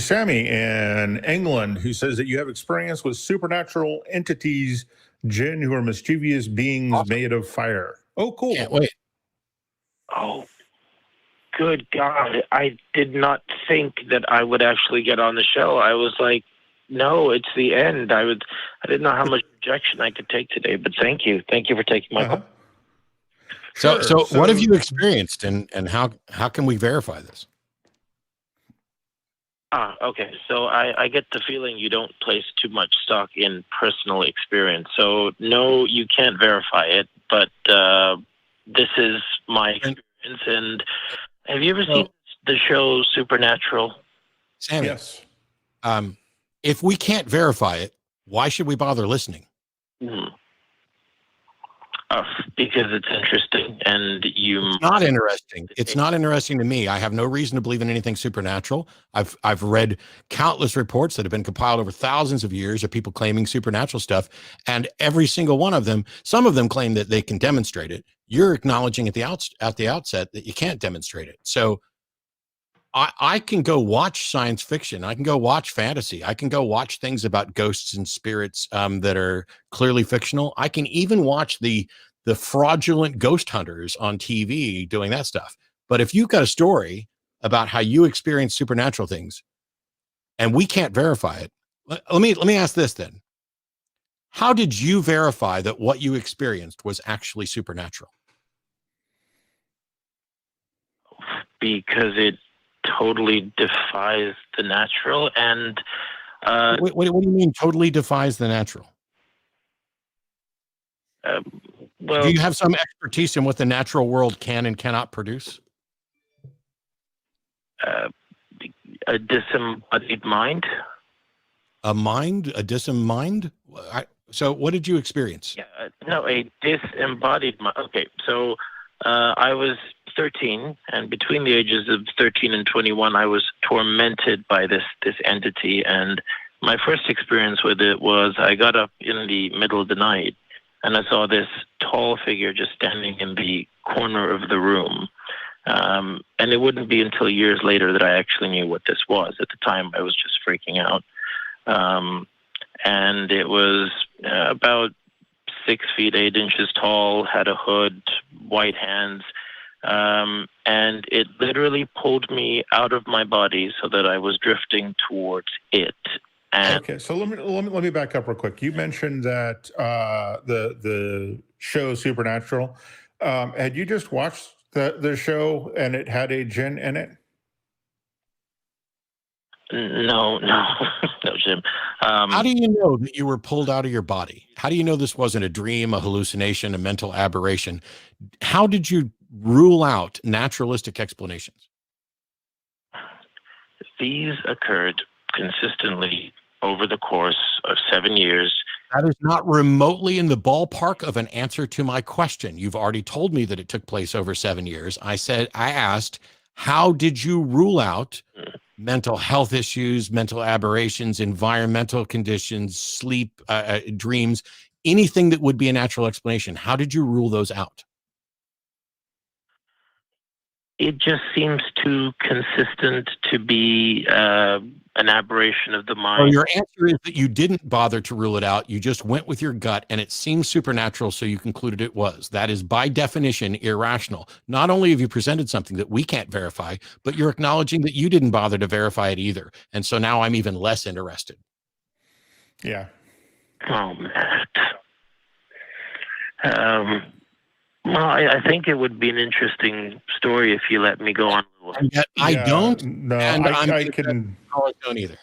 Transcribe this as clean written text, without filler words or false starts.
Sammy in England, who says that you have experience with supernatural entities, jinn, who are mischievous beings made of fire. Oh, cool. Can't wait. Oh, good God. I did not think that I would actually get on the show. I was like, no, it's the end. I didn't know how much rejection I could take today, but thank you. Thank you for taking my call. Sure. So what have you experienced, and how can we verify this? Okay. So I get the feeling you don't place too much stock in personal experience. So no, you can't verify it, but this is my experience. And have you ever seen the show Supernatural? Sammy, yes. If we can't verify it, why should we bother listening? Because it's interesting, and It's not interesting. It's not interesting to me. I have no reason to believe in anything supernatural. I've read countless reports that have been compiled over thousands of years of people claiming supernatural stuff, and every single one of them, some of them claim that they can demonstrate it. You're acknowledging at the outset that you can't demonstrate it. So I can go watch science fiction. I can go watch fantasy. I can go watch things about ghosts and spirits that are clearly fictional. I can even watch the fraudulent ghost hunters on TV doing that stuff. But if you've got a story about how you experience supernatural things and we can't verify it, let me ask this then. How did you verify that what you experienced was actually supernatural? Because it totally defies the natural. And what do you mean totally defies the natural? Well, do you have some expertise in what the natural world can and cannot produce? A disembodied mind. A disembodied mind? So what did you experience? No, a disembodied mind. Okay, so I was 13, and between the ages of 13 and 21, I was tormented by this entity. And my first experience with it was I got up in the middle of the night, and I saw this tall figure just standing in the corner of the room. And it wouldn't be until years later that I actually knew what this was. At the time, I was just freaking out. And it was about 6 feet 8 inches tall, had a hood, white hands, and it literally pulled me out of my body so that I was drifting towards it. And okay, so let me back up real quick. You mentioned that the show Supernatural. Had you just watched the show and it had a jinn in it? No, Jim. How do you know that you were pulled out of your body? How do you know this wasn't a dream, a hallucination, a mental aberration? How did you rule out naturalistic explanations? These occurred consistently over the course of 7 years. That is not remotely in the ballpark of an answer to my question. You've already told me that it took place over 7 years. I asked, how did you rule out mental health issues, mental aberrations, environmental conditions, sleep, dreams, anything that would be a natural explanation? How did you rule those out? It just seems too consistent to be an aberration of the mind. Well, your answer is that you didn't bother to rule it out. You just went with your gut, and it seems supernatural, so you concluded it was. That is, by definition, irrational. Not only have you presented something that we can't verify, but you're acknowledging that you didn't bother to verify it either. And so now I'm even less interested. Yeah. Oh, man. Well, I think it would be an interesting story if you let me go on. I don't. No, I can. I don't either.